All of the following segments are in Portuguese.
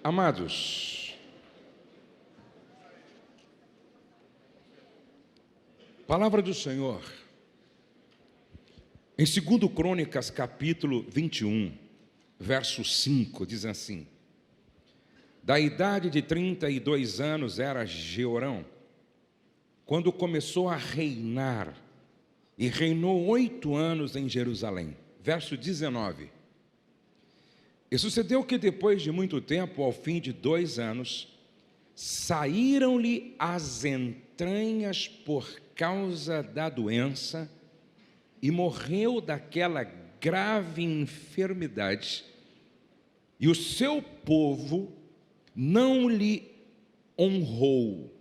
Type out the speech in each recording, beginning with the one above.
Amados, palavra do Senhor, em 2 Crônicas, capítulo 21, verso 5, diz assim: da idade de 32 anos era Jeorão, quando começou a reinar, e reinou 8 anos em Jerusalém. Verso 19: e sucedeu que depois de muito tempo, ao fim de 2 anos, saíram-lhe as entranhas por causa da doença, e morreu daquela grave enfermidade, e o seu povo não lhe honrou,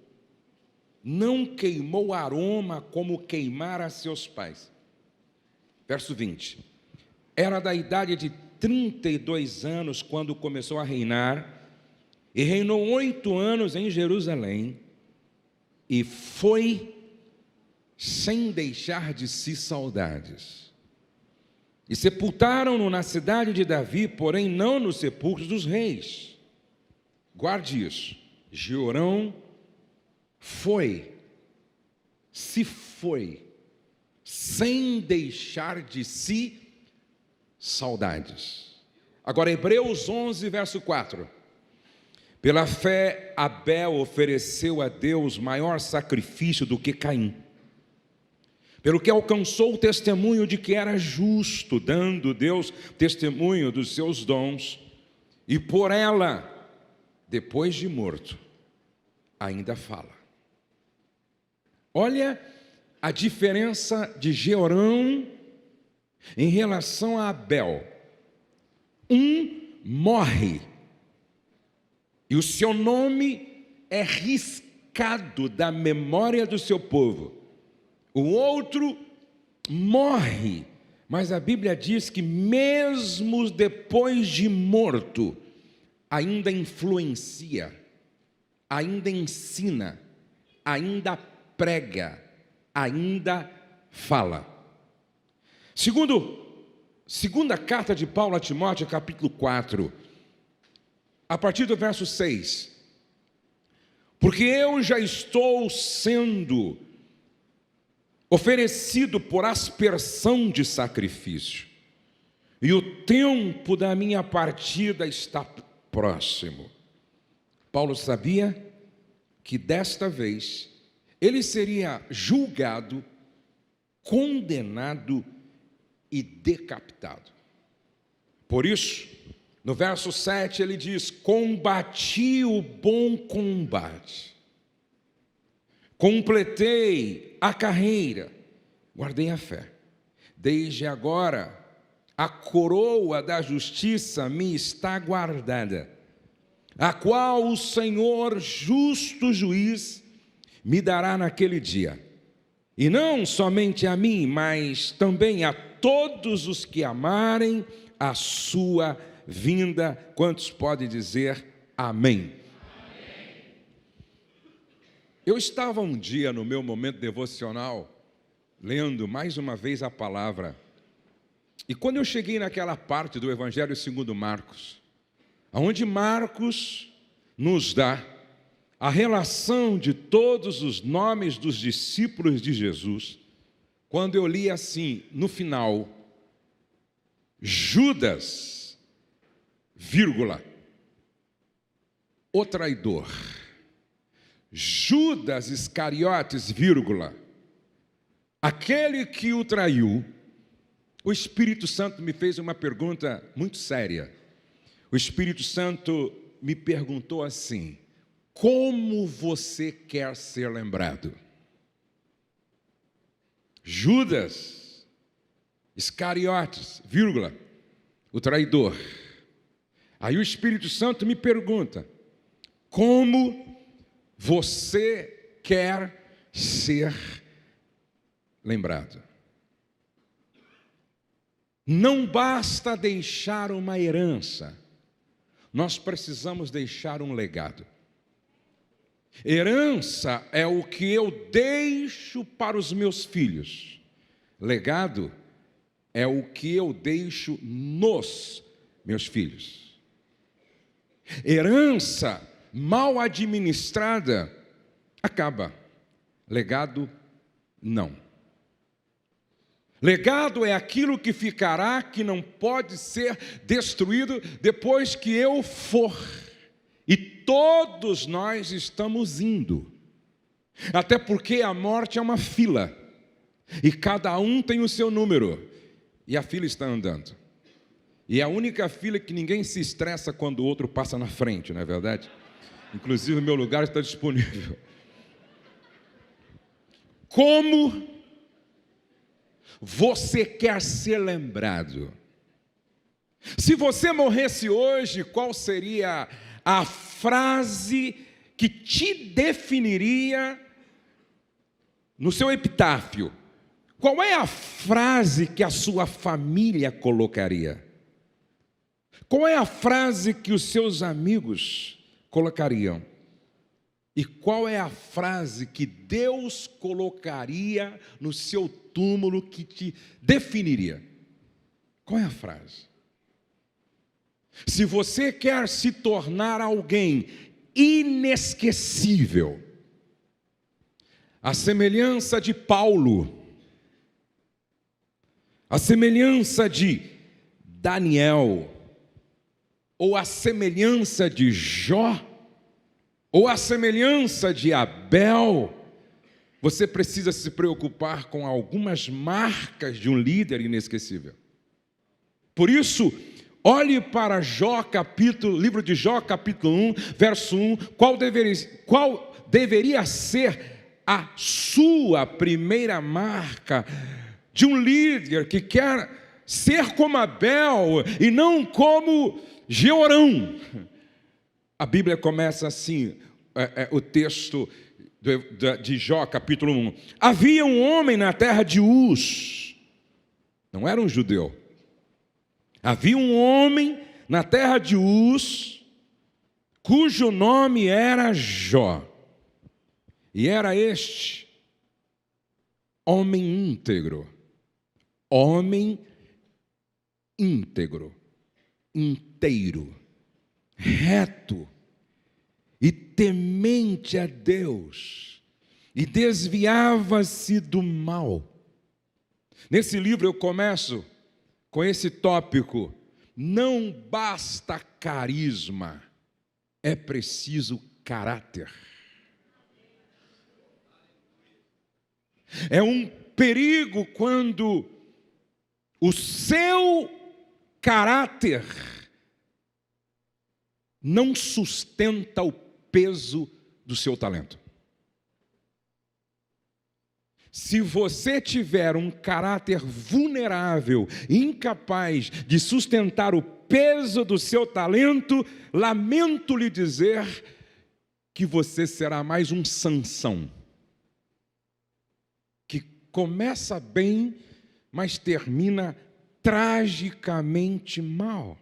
não queimou aroma como queimara seus pais. Verso 20: era da idade de 32 anos quando começou a reinar, e reinou 8 anos em Jerusalém, e foi sem deixar de si saudades. E sepultaram-no na cidade de Davi, porém não nos sepulcros dos reis. Guarde isso. Jeorão se foi, sem deixar de si saudades. Agora, Hebreus 11, verso 4. Pela fé, Abel ofereceu a Deus maior sacrifício do que Caim, pelo que alcançou o testemunho de que era justo, dando Deus testemunho dos seus dons, e por ela, depois de morto, ainda fala. Olha a diferença de Jeorão em relação a Abel. Um morre, e o seu nome é riscado da memória do seu povo. O outro morre, mas a Bíblia diz que mesmo depois de morto, ainda influencia, ainda ensina, ainda prega, ainda fala. Segunda carta de Paulo a Timóteo, capítulo 4, a partir do verso 6. Porque eu já estou sendo oferecido por aspersão de sacrifício, e o tempo da minha partida está próximo. Paulo sabia que desta vez ele seria julgado, condenado e decapitado. Por isso, no verso 7 ele diz: combati o bom combate, completei a carreira, guardei a fé. Desde agora, a coroa da justiça me está guardada, a qual o Senhor, justo juiz, me dará naquele dia. E não somente a mim, mas também a todos os que amarem a sua vinda. Quantos podem dizer amém? Eu estava um dia no meu momento devocional, lendo mais uma vez a palavra, e quando eu cheguei naquela parte do Evangelho segundo Marcos, onde Marcos nos dá a relação de todos os nomes dos discípulos de Jesus, quando eu li assim, no final, Judas, vírgula, o traidor. Judas Iscariotes, vírgula, aquele que o traiu. O Espírito Santo me fez uma pergunta muito séria. O Espírito Santo me perguntou assim: como você quer ser lembrado? Judas Iscariotes, vírgula, o traidor. Aí o Espírito Santo me pergunta: como você quer ser lembrado? Não basta deixar uma herança, nós precisamos deixar um legado. Herança é o que eu deixo para os meus filhos. Legado é o que eu deixo nos meus filhos. Herança mal administrada acaba. Legado, não. Legado é aquilo que ficará, que não pode ser destruído depois que eu for. E todos nós estamos indo. Até porque a morte é uma fila. E cada um tem o seu número. E a fila está andando. E é a única fila que ninguém se estressa quando o outro passa na frente, não é verdade? Inclusive o meu lugar está disponível. Como você quer ser lembrado? Se você morresse hoje, qual seria a frase que te definiria no seu epitáfio? Qual é a frase que a sua família colocaria? Qual é a frase que os seus amigos colocariam? E qual é a frase que Deus colocaria no seu túmulo que te definiria? Qual é a frase? Se você quer se tornar alguém inesquecível, a semelhança de Paulo, a semelhança de Daniel, ou a semelhança de Jó, ou a semelhança de Abel, você precisa se preocupar com algumas marcas de um líder inesquecível. Por isso, olhe para Jó, livro de Jó, capítulo 1, verso 1, qual deveria ser a sua primeira marca de um líder que quer ser como Abel e não como Jeorão. A Bíblia começa assim, o texto de Jó, capítulo 1. Havia um homem na terra de Uz, não era um judeu. Havia um homem na terra de Uz, cujo nome era Jó. E era este homem íntegro, inteiro, reto e temente a Deus, e desviava-se do mal. Nesse livro eu começo com esse tópico: não basta carisma, é preciso caráter. É um perigo quando o seu caráter não sustenta o peso do seu talento. Se você tiver um caráter vulnerável, incapaz de sustentar o peso do seu talento, lamento lhe dizer que você será mais um Sansão, que começa bem, mas termina tragicamente mal.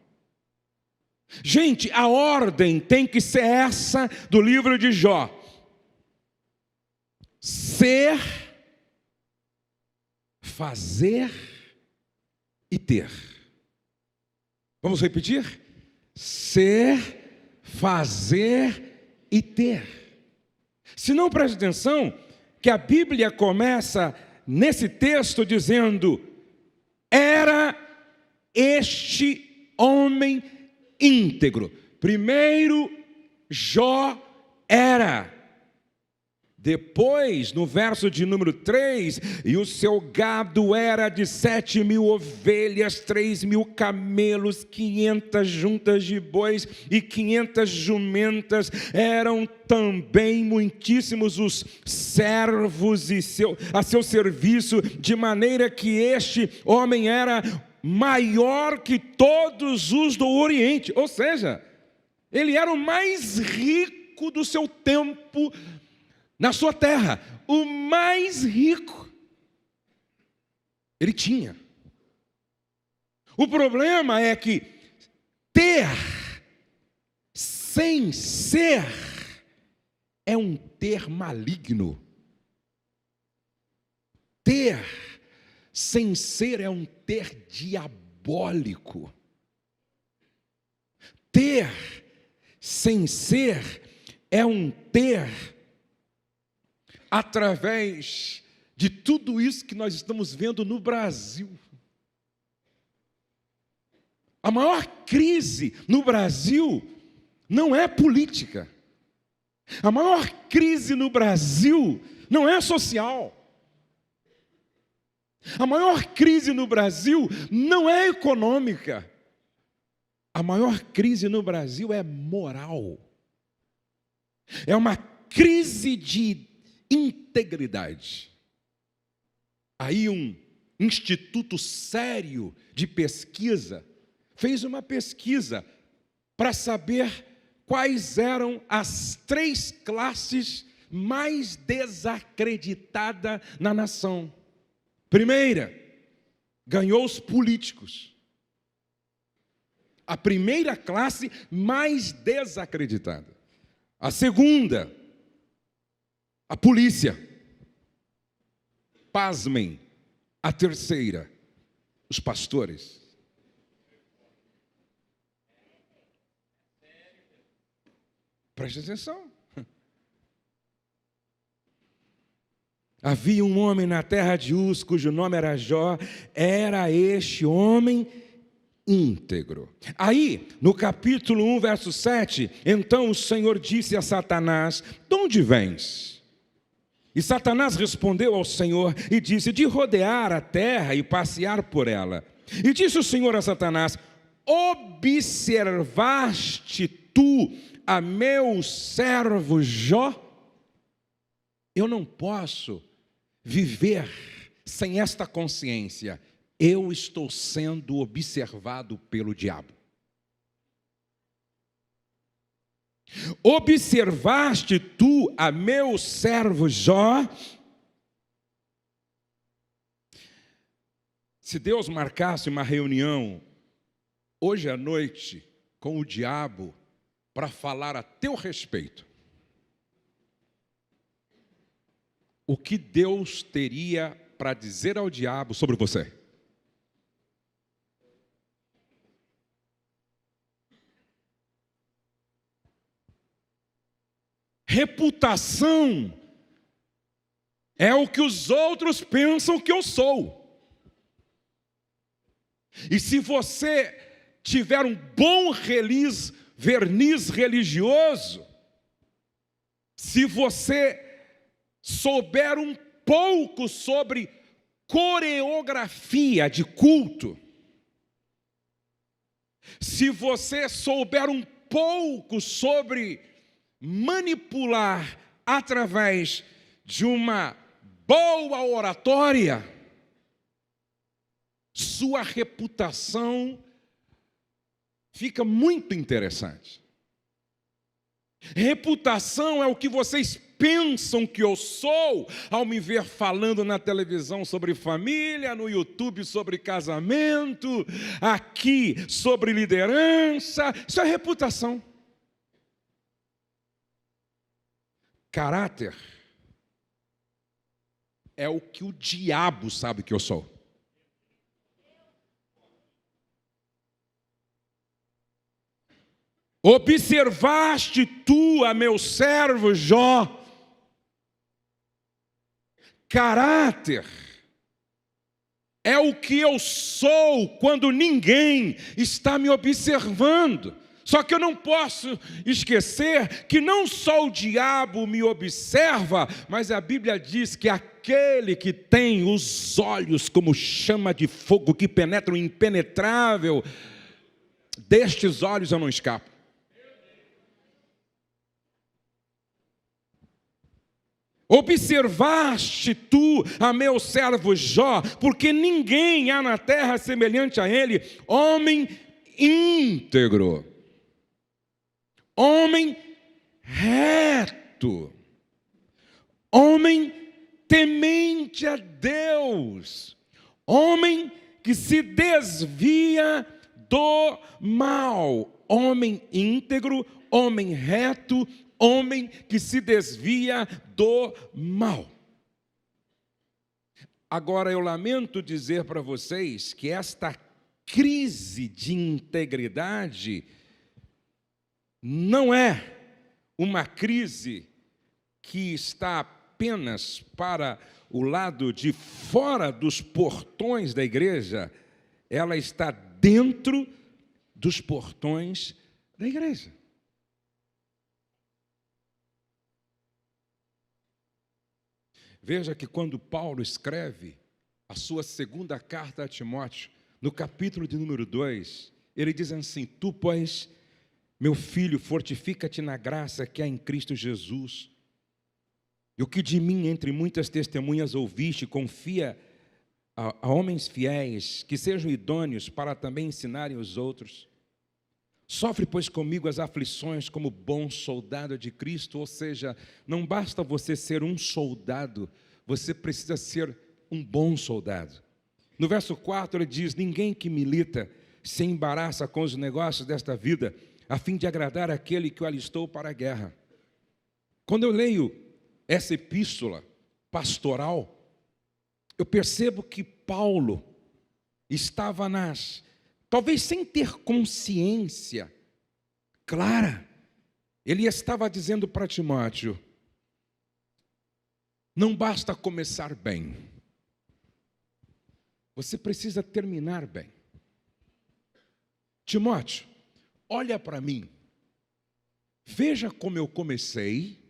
Gente, a ordem tem que ser essa do livro de Jó: ser, fazer e ter. Vamos repetir? Ser, fazer e ter. Se não, preste atenção que a Bíblia começa nesse texto dizendo: era este homem íntegro. Primeiro, Jó era. Depois, no verso de número 3, e o seu gado era de 7.000 ovelhas, 3.000 camelos, 500 juntas de bois e 500 jumentas. Eram também muitíssimos os servos a seu serviço, de maneira que este homem era maior que todos os do Oriente. Ou seja, ele era o mais rico do seu tempo na sua terra, o mais rico. Ele tinha. O problema é que ter sem ser é um ter maligno. Ter sem ser é um ter diabólico. Ter sem ser é um ter através de tudo isso que nós estamos vendo no Brasil. A maior crise no Brasil não é política. A maior crise no Brasil não é social. A maior crise no Brasil não é econômica. A maior crise no Brasil é moral. É uma crise de integridade. Aí um instituto sério de pesquisa fez uma pesquisa para saber quais eram as 3 classes mais desacreditadas na nação. Primeira, ganhou os políticos. A primeira classe mais desacreditada. A segunda, a polícia. Pasmem, a terceira, os pastores. Preste atenção. Havia um homem na terra de Uz, cujo nome era Jó, era este homem íntegro. Aí, no capítulo 1, verso 7, então o Senhor disse a Satanás: de onde vens? E Satanás respondeu ao Senhor e disse: de rodear a terra e passear por ela. E disse o Senhor a Satanás: observaste tu a meu servo Jó? Eu não posso viver sem esta consciência. Eu estou sendo observado pelo diabo. Observaste tu a meu servo Jó? Se Deus marcasse uma reunião hoje à noite com o diabo para falar a teu respeito, o que Deus teria para dizer ao diabo sobre você? Reputação é o que os outros pensam que eu sou. E se você tiver um bom verniz religioso, se você souber um pouco sobre coreografia de culto, se você souber um pouco sobre manipular através de uma boa oratória, sua reputação fica muito interessante. Reputação é o que vocês pensam que eu sou ao me ver falando na televisão sobre família, no YouTube sobre casamento, aqui sobre liderança. Isso é reputação. Caráter é o que o diabo sabe que eu sou. Observaste tu a meu servo Jó? Caráter é o que eu sou quando ninguém está me observando. Só que eu não posso esquecer que não só o diabo me observa, mas a Bíblia diz que aquele que tem os olhos como chama de fogo que penetra o impenetrável, destes olhos eu não escapo. Observaste tu a meu servo Jó, porque ninguém há na terra semelhante a ele, homem íntegro, homem reto, homem temente a Deus, homem que se desvia do mal, homem íntegro, homem reto, homem que se desvia do mal. Agora eu lamento dizer para vocês que esta crise de integridade não é uma crise que está apenas para o lado de fora dos portões da igreja, ela está dentro dos portões da igreja. Veja que quando Paulo escreve a sua segunda carta a Timóteo, no capítulo de número 2, ele diz assim: tu, pois, meu filho, fortifica-te na graça que há em Cristo Jesus. E o que de mim, entre muitas testemunhas, ouviste, confia a homens fiéis, que sejam idôneos para também ensinarem os outros. Sofre, pois, comigo as aflições como bom soldado de Cristo. Ou seja, não basta você ser um soldado, você precisa ser um bom soldado. No verso 4 ele diz: ninguém que milita se embaraça com os negócios desta vida, a fim de agradar aquele que o alistou para a guerra. Quando eu leio essa epístola pastoral, eu percebo que Paulo estava talvez sem ter consciência clara, ele estava dizendo para Timóteo: não basta começar bem, você precisa terminar bem. Timóteo, olha para mim, veja como eu comecei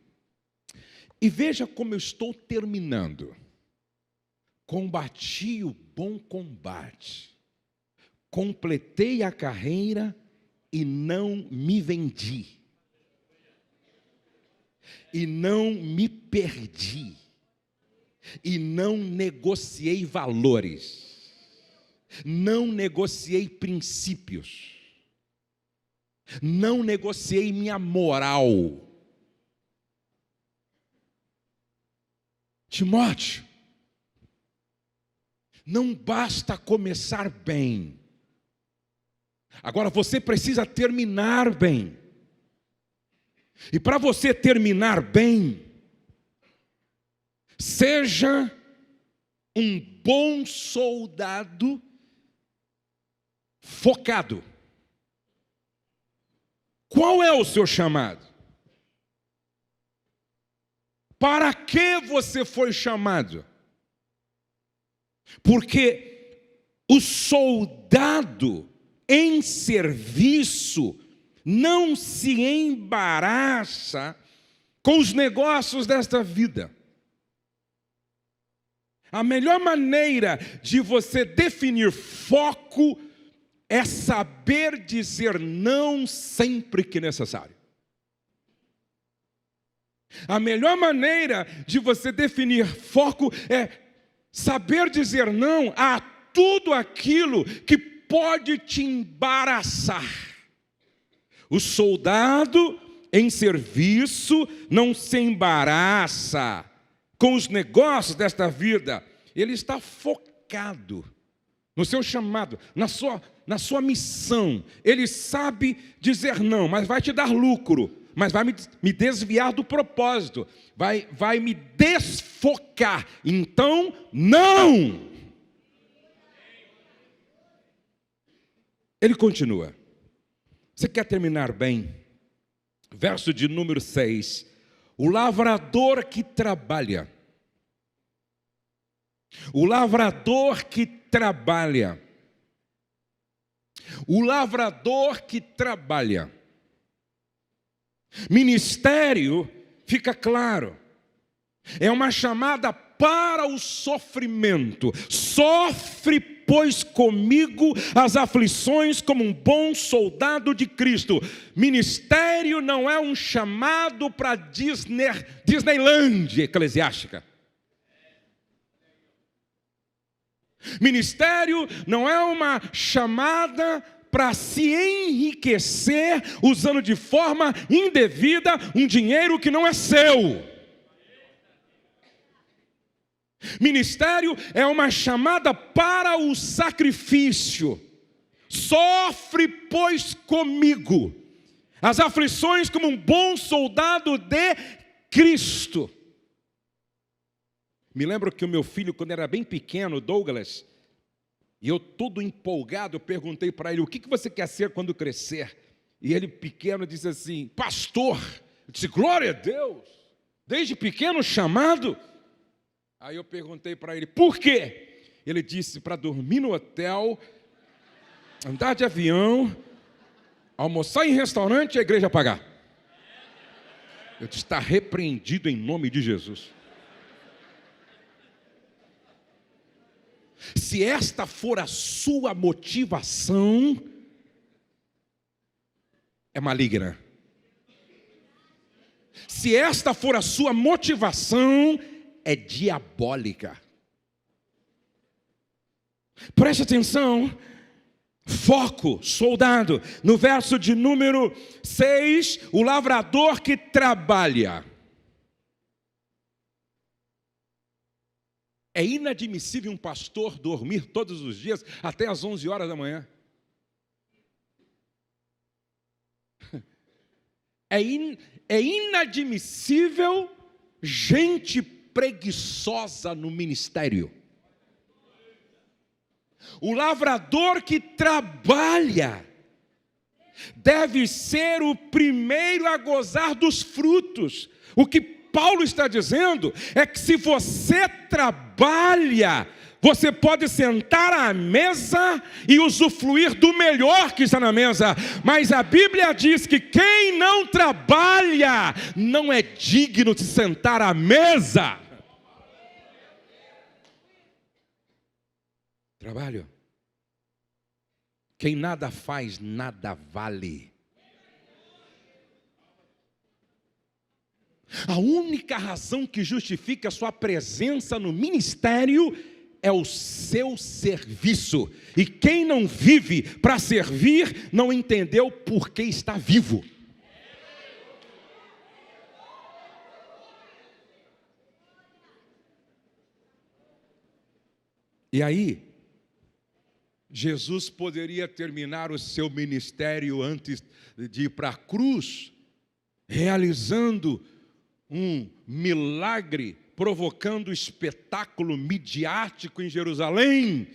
e veja como eu estou terminando. Combati o bom combate, completei a carreira e não me vendi, e não me perdi, e não negociei valores, não negociei princípios, não negociei minha moral. Timóteo, não basta começar bem, agora você precisa terminar bem. E para você terminar bem, seja um bom soldado focado. Qual é o seu chamado? Para que você foi chamado? Porque o soldado em serviço não se embaraça com os negócios desta vida. A melhor maneira de você definir foco é saber dizer não sempre que necessário. A melhor maneira de você definir foco é saber dizer não a tudo aquilo que pode te embaraçar. O soldado em serviço não se embaraça com os negócios desta vida. Ele está focado no seu chamado, na sua missão. Ele sabe dizer não, mas vai te dar lucro, mas vai me desviar do propósito, vai me desfocar. Então, não! Ele continua. Você quer terminar bem? Verso de número 6. O lavrador que trabalha. O lavrador que trabalha. O lavrador que trabalha. Ministério, fica claro, é uma chamada para o sofrimento. Sofre, pois, comigo as aflições como um bom soldado de Cristo. Ministério não é um chamado para Disneyland eclesiástica. Ministério não é uma chamada para se enriquecer usando de forma indevida um dinheiro que não é seu. Ministério é uma chamada para o sacrifício. Sofre, pois, comigo as aflições como um bom soldado de Cristo. Me lembro que o meu filho, quando era bem pequeno, Douglas, e eu todo empolgado, eu perguntei para ele: o que você quer ser quando crescer? E ele pequeno disse assim: pastor. Eu disse: glória a Deus, desde pequeno chamado. Aí eu perguntei para ele: por quê? Ele disse: para dormir no hotel, andar de avião, almoçar em restaurante e a igreja pagar. Eu disse: está repreendido em nome de Jesus. Se esta for a sua motivação, é maligna. Se esta for a sua motivação, é diabólica. Preste atenção. Foco, soldado. No verso de número 6, o lavrador que trabalha. É inadmissível um pastor dormir todos os dias até às 11 horas da manhã. É inadmissível gente preguiçosa no ministério. O lavrador que trabalha deve ser o primeiro a gozar dos frutos. O que Paulo está dizendo é que se você trabalha, você pode sentar à mesa e usufruir do melhor que está na mesa. Mas a Bíblia diz que quem não trabalha não é digno de sentar à mesa. Trabalho. Quem nada faz, nada vale. A única razão que justifica a sua presença no ministério é o seu serviço. E quem não vive para servir, não entendeu por que está vivo. E aí, Jesus poderia terminar o seu ministério antes de ir para a cruz, realizando um milagre, provocando espetáculo midiático em Jerusalém,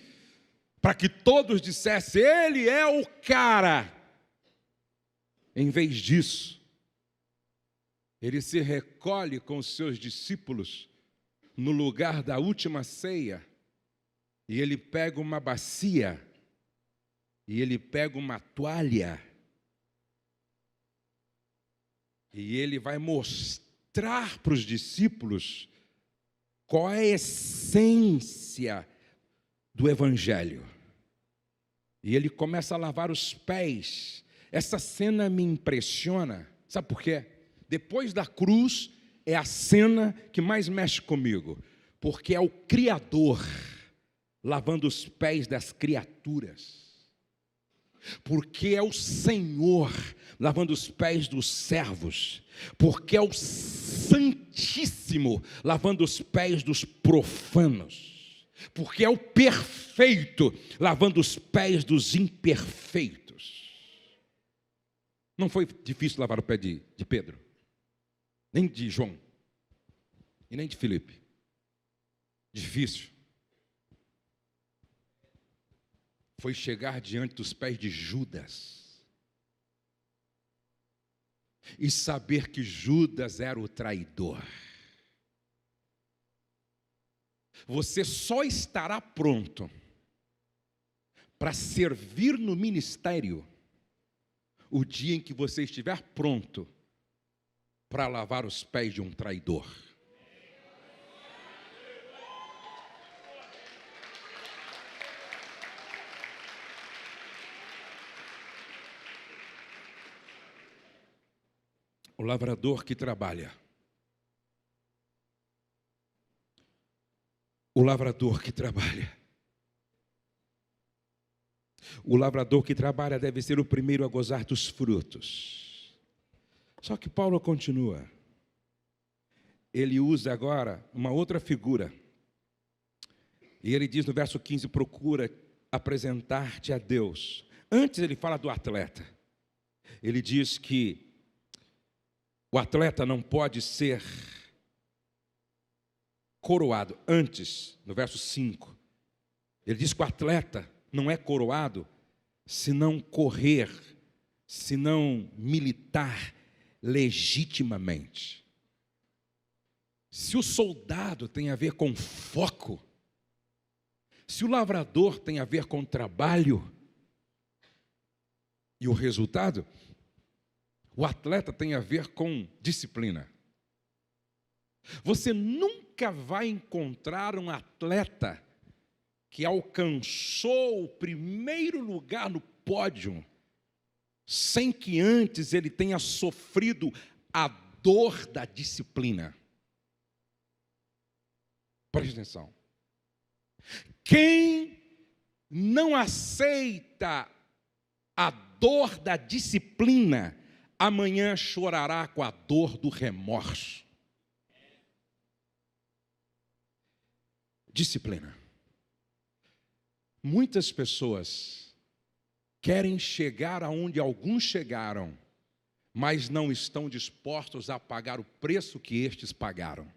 para que todos dissessem: ele é o cara. Em vez disso, ele se recolhe com os seus discípulos no lugar da última ceia, e ele pega uma bacia, e ele pega uma toalha, e ele vai mostrar para os discípulos qual é a essência do Evangelho. E ele começa a lavar os pés. Essa cena me impressiona. Sabe por quê? Depois da cruz, é a cena que mais mexe comigo. Porque é o Criador lavando os pés das criaturas. Porque é o Senhor lavando os pés dos servos. Porque é o Santíssimo lavando os pés dos profanos. Porque é o perfeito lavando os pés dos imperfeitos. Não foi difícil lavar o pé de Pedro, nem de João, e nem de Filipe. Difícil foi chegar diante dos pés de Judas e saber que Judas era o traidor. Você só estará pronto para servir no ministério o dia em que você estiver pronto para lavar os pés de um traidor. O lavrador que trabalha. O lavrador que trabalha. O lavrador que trabalha deve ser o primeiro a gozar dos frutos. Só que Paulo continua. Ele usa agora uma outra figura. E ele diz no verso 15, procura apresentar-te a Deus. Antes ele fala do atleta. Ele diz que o atleta não pode ser coroado. Antes, no verso 5, ele diz que o atleta não é coroado se não correr se não militar legitimamente. Se o soldado tem a ver com foco, se o lavrador tem a ver com trabalho, e o resultado, o atleta tem a ver com disciplina. Você nunca vai encontrar um atleta que alcançou o primeiro lugar no pódio sem que antes ele tenha sofrido a dor da disciplina. Preste atenção. Quem não aceita a dor da disciplina, amanhã chorará com a dor do remorso. Disciplina. Muitas pessoas querem chegar aonde alguns chegaram, mas não estão dispostos a pagar o preço que estes pagaram.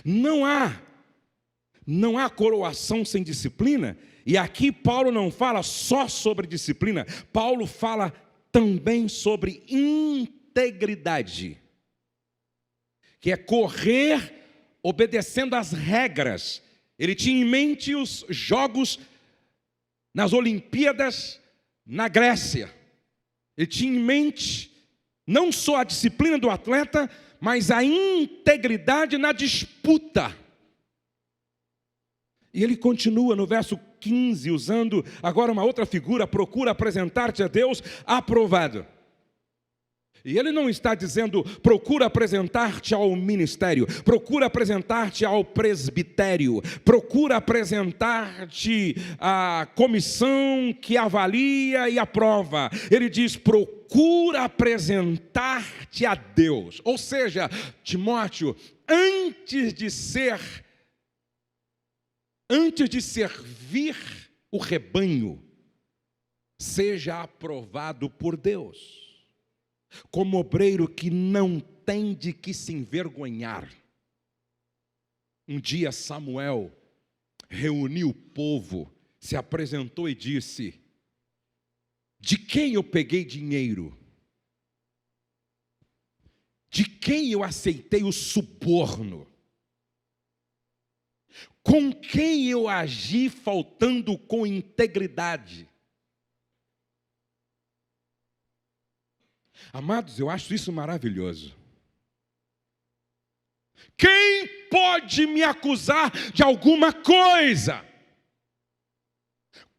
Não há coroação sem disciplina, e aqui Paulo não fala só sobre disciplina, Paulo fala também sobre integridade, que é correr obedecendo às regras. Ele tinha em mente os jogos nas Olimpíadas na Grécia. Ele tinha em mente não só a disciplina do atleta, mas a integridade na disputa. E ele continua no verso 15, usando agora uma outra figura: procura apresentar-te a Deus aprovado. E ele não está dizendo, procura apresentar-te ao ministério, procura apresentar-te ao presbitério, procura apresentar-te à comissão que avalia e aprova. Ele diz, procura apresentar-te a Deus. Ou seja, Timóteo, antes de servir o rebanho, seja aprovado por Deus, como obreiro que não tem de que se envergonhar. Um dia Samuel reuniu o povo, se apresentou e disse, de quem eu peguei dinheiro? De quem eu aceitei o suborno? Com quem eu agi faltando com integridade? Amados, eu acho isso maravilhoso. Quem pode me acusar de alguma coisa?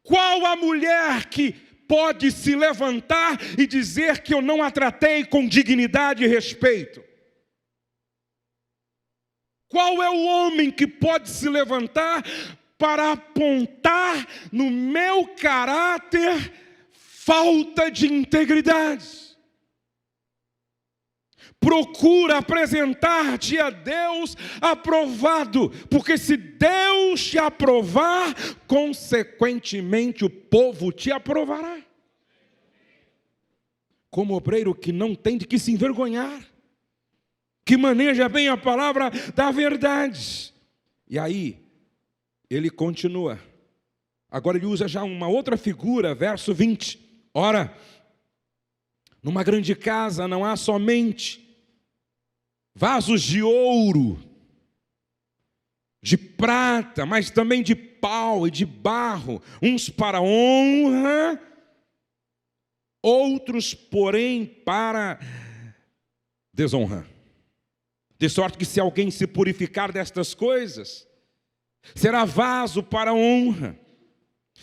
Qual a mulher que pode se levantar e dizer que eu não a tratei com dignidade e respeito? Qual é o homem que pode se levantar para apontar no meu caráter falta de integridade? Procura apresentar-te a Deus aprovado, porque se Deus te aprovar, consequentemente o povo te aprovará. Como obreiro que não tem de que se envergonhar, que maneja bem a palavra da verdade. E aí, ele continua. Agora ele usa já uma outra figura, verso 20. Ora, numa grande casa não há somente vasos de ouro, de prata, mas também de pau e de barro, uns para honra, outros, porém, para desonra. De sorte que se alguém se purificar destas coisas, será vaso para honra,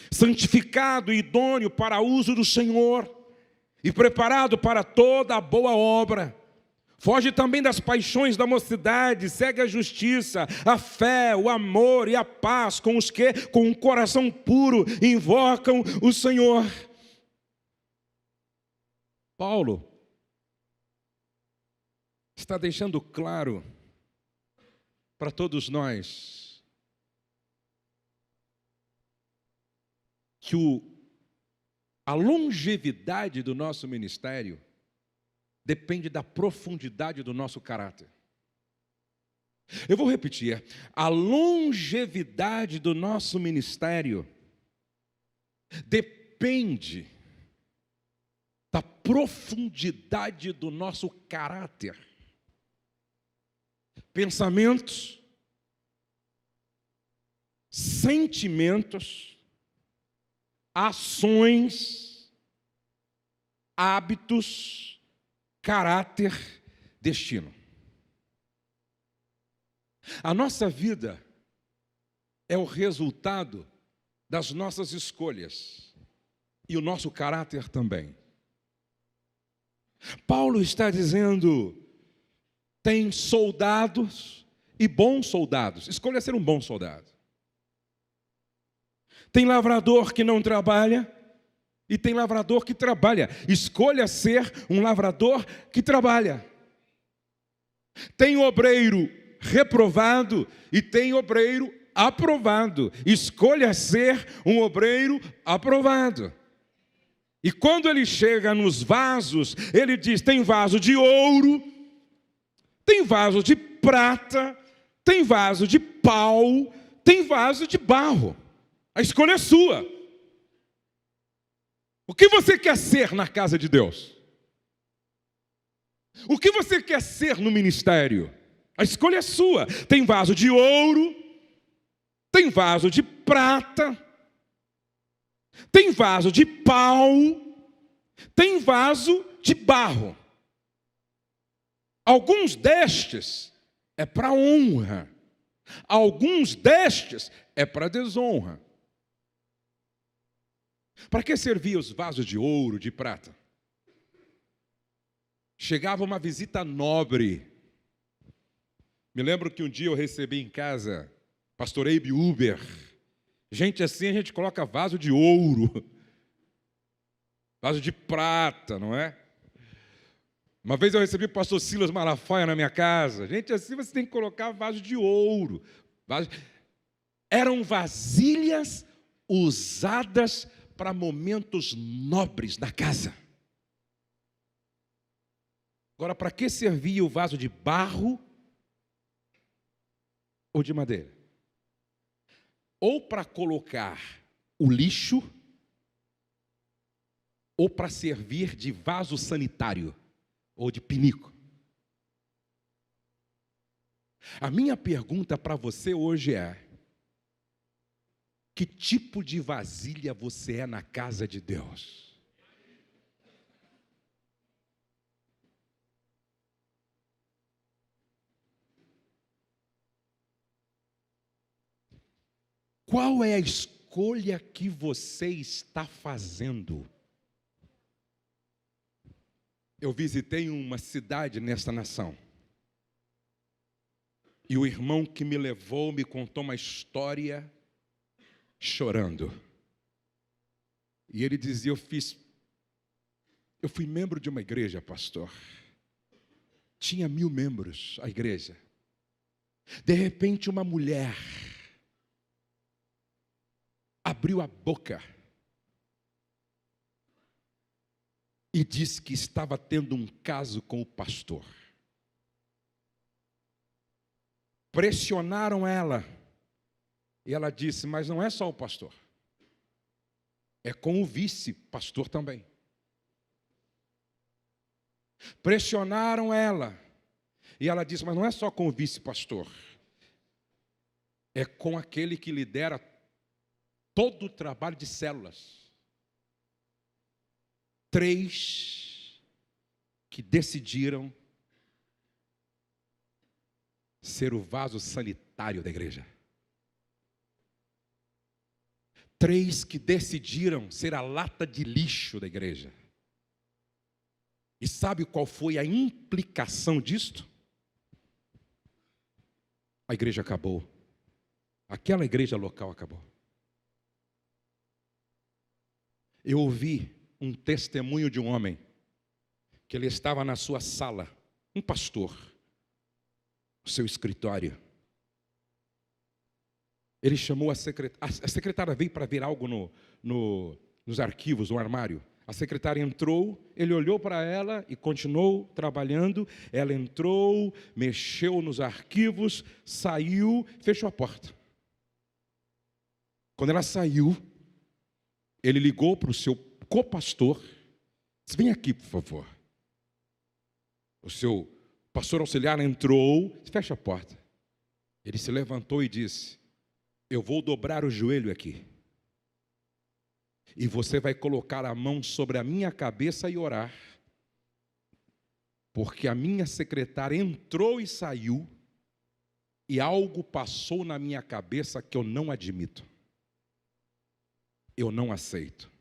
santificado e idôneo para uso do Senhor, e preparado para toda a boa obra. Foge também das paixões da mocidade, segue a justiça, a fé, o amor e a paz com os que, com um coração puro, invocam o Senhor. Paulo está deixando claro para todos nós que a longevidade do nosso ministério depende da profundidade do nosso caráter. Eu vou repetir, a longevidade do nosso ministério depende da profundidade do nosso caráter. Pensamentos, sentimentos, ações, hábitos, caráter, destino. A nossa vida é o resultado das nossas escolhas e o nosso caráter também. Paulo está dizendo: tem soldados e bons soldados. Escolha ser um bom soldado. Tem lavrador que não trabalha e tem lavrador que trabalha. Escolha ser um lavrador que trabalha. Tem obreiro reprovado e tem obreiro aprovado. Escolha ser um obreiro aprovado. E quando ele chega nos vasos, ele diz: tem vaso de ouro, tem vaso de prata, tem vaso de pau, tem vaso de barro. A escolha é sua. O que você quer ser na casa de Deus? O que você quer ser no ministério? A escolha é sua. Tem vaso de ouro, tem vaso de prata, tem vaso de pau, tem vaso de barro. Alguns destes é para honra, alguns destes é para desonra. Para que serviam os vasos de ouro, de prata? Chegava uma visita nobre. Me lembro que um dia eu recebi em casa pastor Abe Uber. Gente assim, a gente coloca vaso de ouro, vaso de prata, não é? Uma vez eu recebi o pastor Silas Malafaia na minha casa. Gente assim, você tem que colocar vaso de ouro. Eram vasilhas usadas para momentos nobres da casa. Agora, para que servia o vaso de barro ou de madeira? Ou para colocar o lixo, ou para servir de vaso sanitário, ou de pinico. A minha pergunta para você hoje é: que tipo de vasilha você é na casa de Deus? Qual é a escolha que você está fazendo? Eu visitei uma cidade nesta nação. E o irmão que me levou me contou uma história chorando. E ele dizia: eu fui membro de uma igreja, pastor. Tinha 1000 membros a igreja. De repente uma mulher abriu a boca e disse que estava tendo um caso com o pastor. Pressionaram ela. E ela disse: mas não é só o pastor. É com o vice-pastor também. Pressionaram ela. E ela disse: mas não é só com o vice-pastor. É com aquele que lidera todo o trabalho de células. 3 que decidiram ser o vaso sanitário da igreja. 3 que decidiram ser a lata de lixo da igreja. E sabe qual foi a implicação disto? A igreja acabou. Aquela igreja local acabou. Eu ouvi um testemunho de um homem, que ele estava na sua sala, um pastor, no seu escritório. Ele chamou a secretária veio para ver algo nos arquivos, no armário. A secretária entrou, ele olhou para ela e continuou trabalhando. Ela entrou, mexeu nos arquivos, saiu, fechou a porta. Quando ela saiu, ele ligou para o seu copastor Vem aqui, por favor. O seu pastor auxiliar entrou, fecha a porta. Ele se levantou e disse: eu vou dobrar o joelho aqui. E você vai colocar a mão sobre a minha cabeça e orar. Porque a minha secretária entrou e saiu, e algo passou na minha cabeça que eu não admito. Eu não aceito.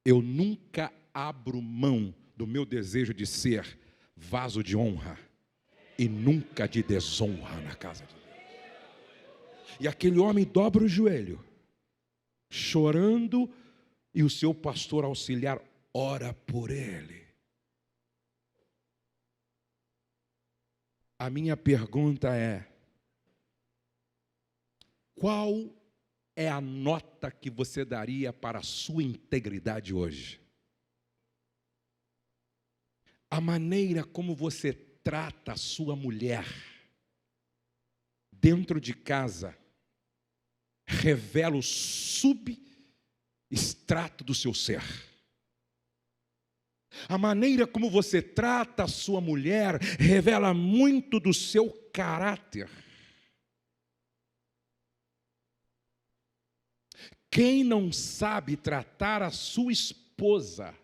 Eu nunca abro mão do meu desejo de ser vaso de honra e nunca de desonra na casa de Deus. E aquele homem dobra o joelho, chorando, e o seu pastor auxiliar ora por ele. A minha pergunta é: qual é a nota que você daria para a sua integridade hoje? A maneira como você trata a sua mulher dentro de casa revela o substrato do seu ser. A maneira como você trata a sua mulher revela muito do seu caráter. Quem não sabe tratar a sua esposa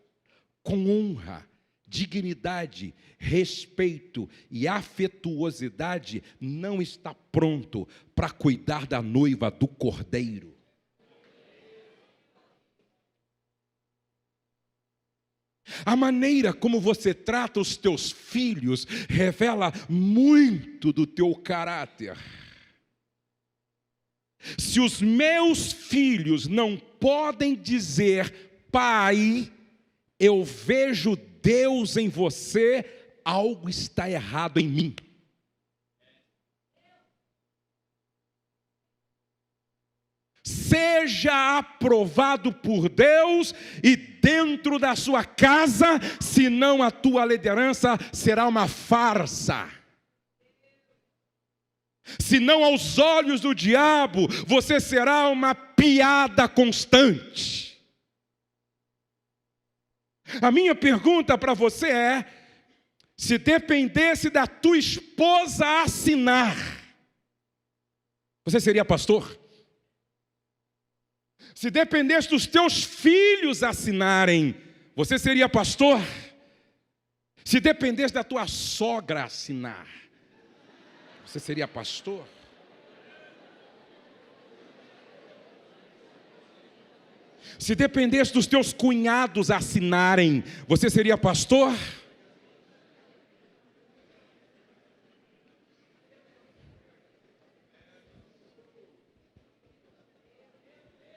com honra, dignidade, respeito e afetuosidade, não está pronto para cuidar da noiva do cordeiro. A maneira como você trata os teus filhos revela muito do teu caráter. Se os meus filhos não podem dizer: pai, eu vejo Deus em você, algo está errado em mim. Seja aprovado por Deus e dentro da sua casa, senão a tua liderança será uma farsa. Senão aos olhos do diabo, você será uma piada constante. A minha pergunta para você é: se dependesse da tua esposa assinar, você seria pastor? Se dependesse dos teus filhos assinarem, você seria pastor? Se dependesse da tua sogra assinar, você seria pastor? Se dependesse dos teus cunhados assinarem, você seria pastor?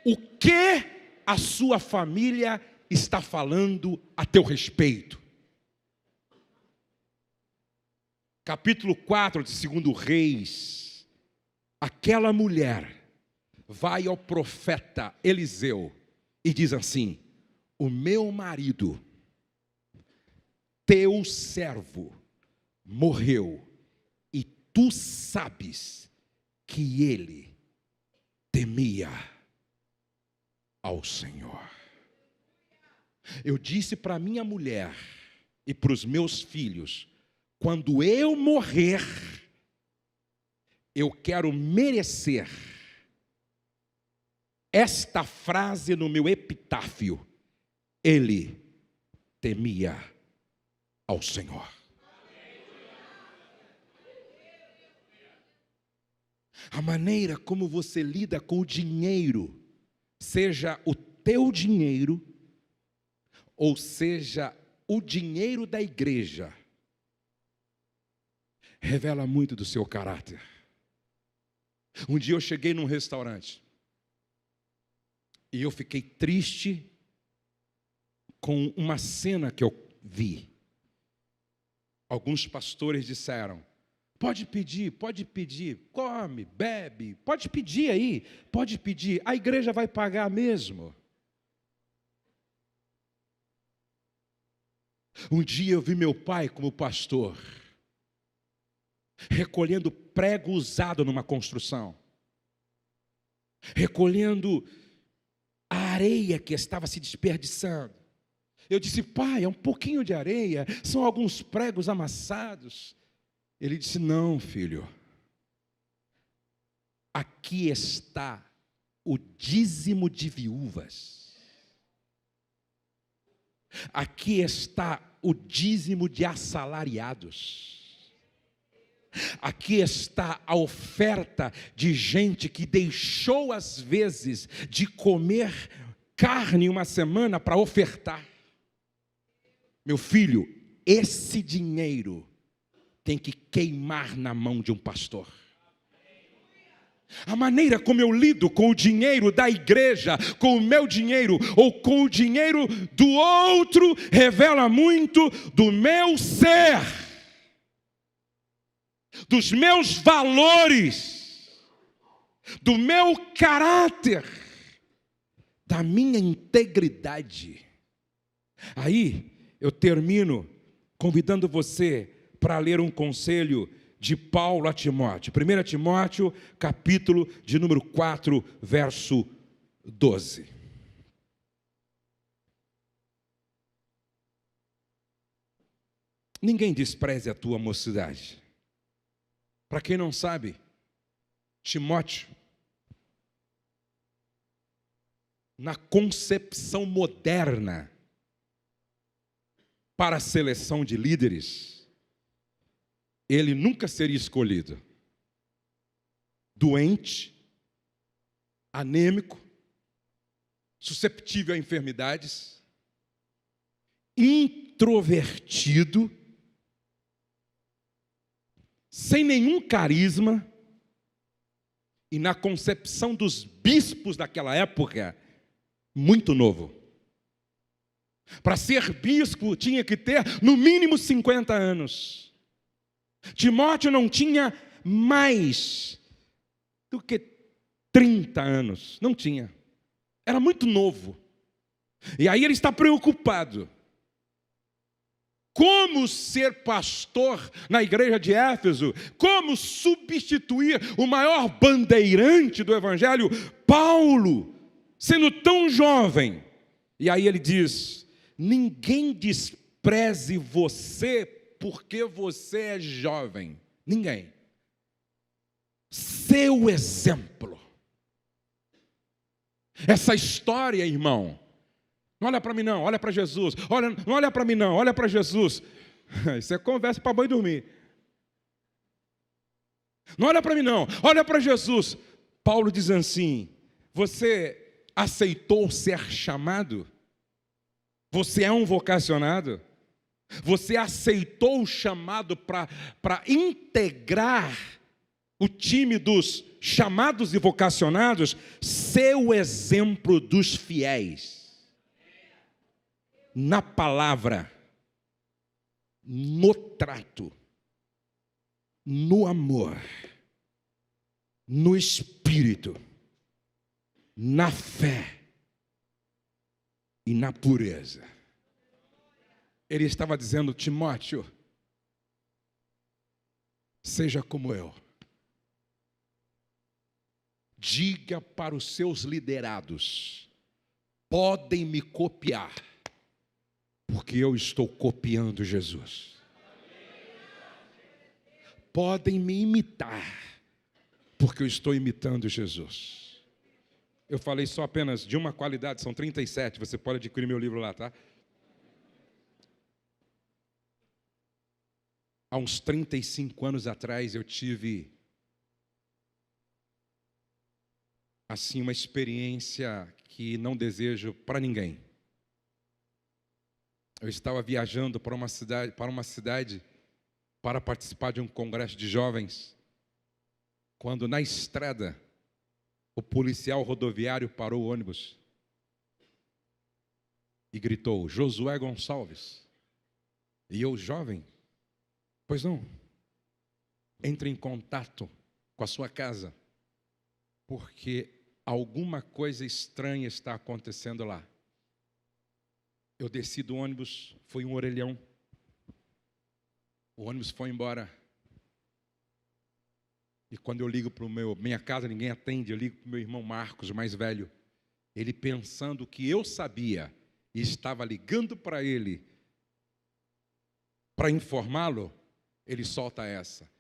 O que a sua família está falando a teu respeito? Capítulo 4 de 2 Reis. Aquela mulher vai ao profeta Eliseu e diz assim: o meu marido, teu servo, morreu, e tu sabes que ele temia ao Senhor. Eu disse para minha mulher e para os meus filhos: quando eu morrer, eu quero merecer esta frase no meu epitáfio: ele temia ao Senhor. A maneira como você lida com o dinheiro, seja o teu dinheiro, ou seja o dinheiro da igreja, revela muito do seu caráter. Um dia eu cheguei num restaurante e eu fiquei triste com uma cena que eu vi. Alguns pastores disseram: pode pedir, come, bebe, pode pedir aí, pode pedir, a igreja vai pagar mesmo. Um dia eu vi meu pai como pastor, recolhendo prego usado numa construção, recolhendo a areia que estava se desperdiçando, Eu disse: pai, é um pouquinho de areia, são alguns pregos amassados. Ele disse: não, filho, aqui está o dízimo de viúvas, aqui está o dízimo de assalariados, aqui está a oferta de gente que deixou às vezes de comer carne uma semana para ofertar. Meu filho, esse dinheiro tem que queimar na mão de um pastor. A maneira como eu lido com o dinheiro da igreja, com o meu dinheiro ou com o dinheiro do outro, revela muito do meu ser, dos meus valores, do meu caráter, da minha integridade. Aí eu termino convidando você para ler um conselho de Paulo a Timóteo. 1 Timóteo, capítulo de número 4, verso 12. Ninguém despreze a tua mocidade. Para quem não sabe, Timóteo, na concepção moderna para a seleção de líderes, ele nunca seria escolhido. Doente, anêmico, susceptível a enfermidades, introvertido, sem nenhum carisma, e na concepção dos bispos daquela época, muito novo. Para ser bispo tinha que ter no mínimo 50 anos. Timóteo não tinha mais do que 30 anos, não tinha. Era muito novo. E aí ele está preocupado. Como ser pastor na igreja de Éfeso? Como substituir o maior bandeirante do evangelho, Paulo, sendo tão jovem? E aí ele diz: ninguém despreze você porque você é jovem. Ninguém. Seu exemplo. Essa história, irmão, não olha para mim não, olha para Jesus. Não olha para mim não, olha para Jesus. Isso é conversa para boi dormir. Não olha para mim não, olha para Jesus. Paulo diz assim: você aceitou ser chamado? Você é um vocacionado? Você aceitou o chamado para integrar o time dos chamados e vocacionados? Seu exemplo dos fiéis. Na palavra, no trato, no amor, no espírito, na fé e na pureza. Ele estava dizendo: Timóteo, seja como eu. Diga para os seus liderados: podem me copiar, porque eu estou copiando Jesus. Podem me imitar, porque eu estou imitando Jesus. Eu falei só apenas de uma qualidade, são 37, você pode adquirir meu livro lá, tá? Há uns 35 anos atrás eu tive, assim, uma experiência que não desejo para ninguém. Eu estava viajando para uma cidade para participar de um congresso de jovens, quando na estrada o policial rodoviário parou o ônibus e gritou: Josué Gonçalves. E eu, jovem: pois não, entre em contato com a sua casa, porque alguma coisa estranha está acontecendo lá. Eu desci do ônibus, foi um orelhão. O ônibus foi embora. E quando eu ligo para minha casa, ninguém atende. Eu ligo para o meu irmão Marcos, o mais velho. Ele, pensando que eu sabia, e estava ligando para ele para informá-lo, ele solta essa.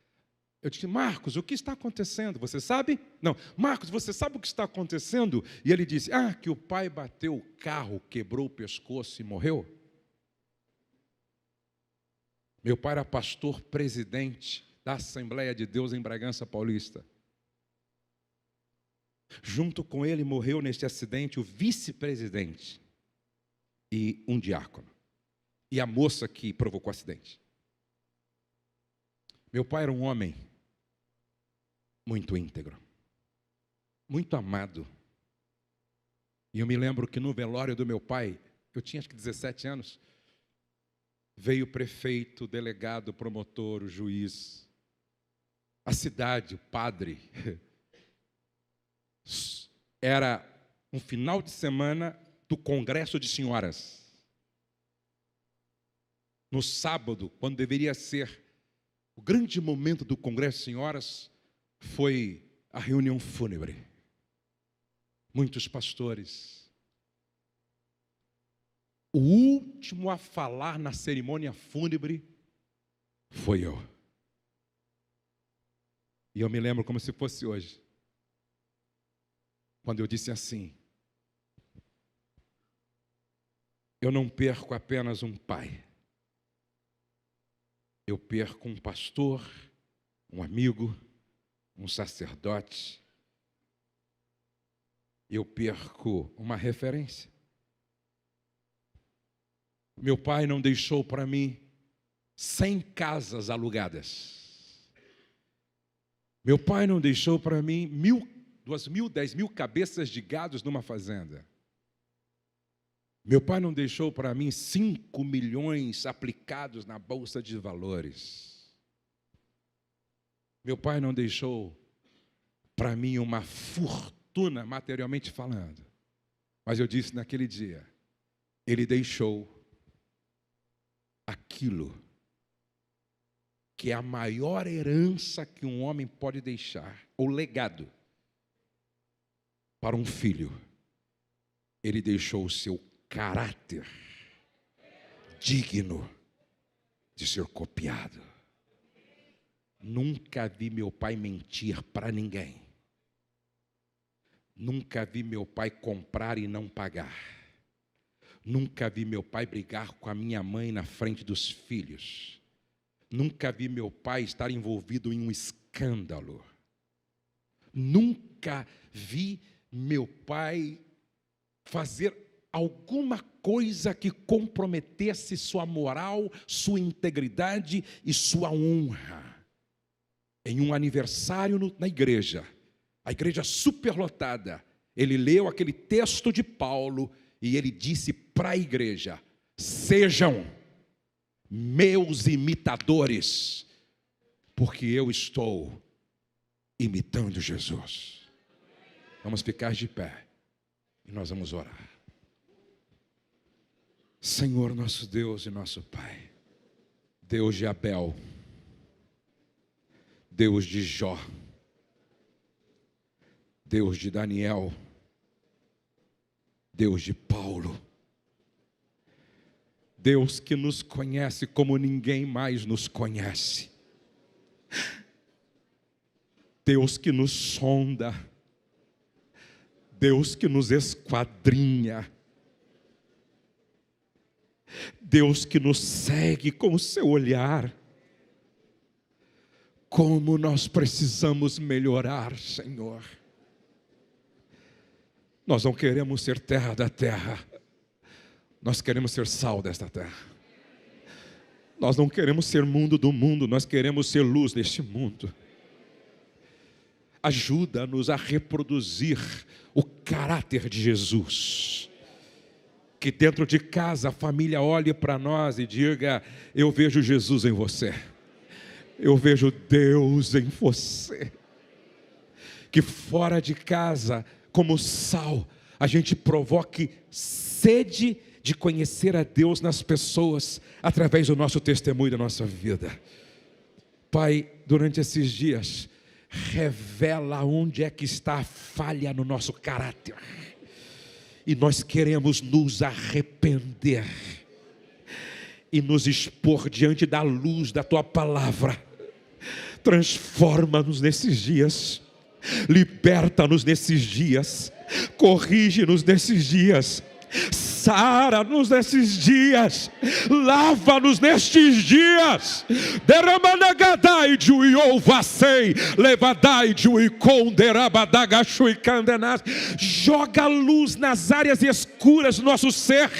Eu disse: Marcos, o que está acontecendo? Você sabe? Não. Marcos, você sabe o que está acontecendo? E ele disse: que o pai bateu o carro, quebrou o pescoço e morreu. Meu pai era pastor presidente da Assembleia de Deus em Bragança Paulista. Junto com ele morreu neste acidente o vice-presidente e um diácono. E a moça que provocou o acidente. Meu pai era um homem muito íntegro, muito amado. E eu me lembro que no velório do meu pai, eu tinha acho que 17 anos, veio o prefeito, o delegado, o promotor, o juiz, a cidade, o padre. Era um final de semana do Congresso de Senhoras. No sábado, quando deveria ser o grande momento do Congresso de Senhoras, foi a reunião fúnebre. Muitos pastores. O último a falar na cerimônia fúnebre foi eu. E eu me lembro como se fosse hoje, quando eu disse assim: eu não perco apenas um pai, eu perco um pastor, um amigo, um sacerdote, eu perco uma referência. Meu pai não deixou para mim 100 casas alugadas. Meu pai não deixou para mim 1.000, 2.000, 10.000 cabeças de gados numa fazenda. Meu pai não deixou para mim 5 milhões aplicados na Bolsa de Valores. Meu pai não deixou para mim uma fortuna, materialmente falando. Mas eu disse naquele dia, ele deixou aquilo que é a maior herança que um homem pode deixar, ou legado, para um filho. Ele deixou o seu caráter digno de ser copiado. Nunca vi meu pai mentir para ninguém. Nunca vi meu pai comprar e não pagar. Nunca vi meu pai brigar com a minha mãe na frente dos filhos. Nunca vi meu pai estar envolvido em um escândalo. Nunca vi meu pai fazer alguma coisa que comprometesse sua moral, sua integridade e sua honra. Em um aniversário na igreja, a igreja superlotada, ele leu aquele texto de Paulo e ele disse para a igreja: sejam meus imitadores, porque eu estou imitando Jesus. Vamos ficar de pé e nós vamos orar. Senhor, nosso Deus e nosso Pai, Deus de Abel, Deus de Jó, Deus de Daniel, Deus de Paulo, Deus que nos conhece como ninguém mais nos conhece, Deus que nos sonda, Deus que nos esquadrinha, Deus que nos segue com o seu olhar. Como nós precisamos melhorar, Senhor. Nós não queremos ser terra da terra, nós queremos ser sal desta terra. Nós não queremos ser mundo do mundo, nós queremos ser luz deste mundo. Ajuda-nos a reproduzir o caráter de Jesus. Que dentro de casa a família olhe para nós e diga: eu vejo Jesus em você. Eu vejo Deus em você. Que fora de casa, como sal, a gente provoque sede de conhecer a Deus nas pessoas, através do nosso testemunho da nossa vida. Pai, durante esses dias, revela onde é que está a falha no nosso caráter. E nós queremos nos arrepender e nos expor diante da luz da Tua palavra. Transforma-nos nesses dias, liberta-nos nesses dias, corrige-nos nesses dias, sara-nos nesses dias, lava-nos nestes dias. Deramanagadai-ju e ouvacei, levadai-ju e conderabadagashu e candenas. Joga luz nas áreas escuras do nosso ser,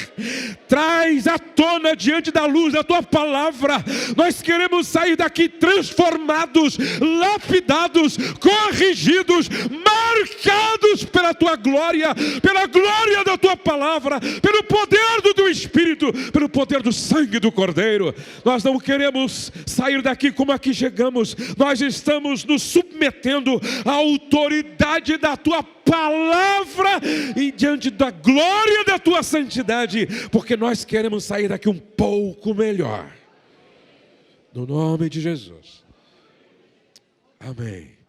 traz à tona diante da luz da Tua palavra. Nós queremos sair daqui transformados, lapidados, corrigidos, marcados pela Tua glória, pela glória da Tua palavra, pelo poder do Teu Espírito, pelo poder do sangue do Cordeiro. Nós não queremos sair daqui como aqui chegamos. Nós estamos nos submetendo à autoridade da Tua palavra e diante da glória da Tua santidade, porque nós queremos sair daqui um pouco melhor. No nome de Jesus. Amém.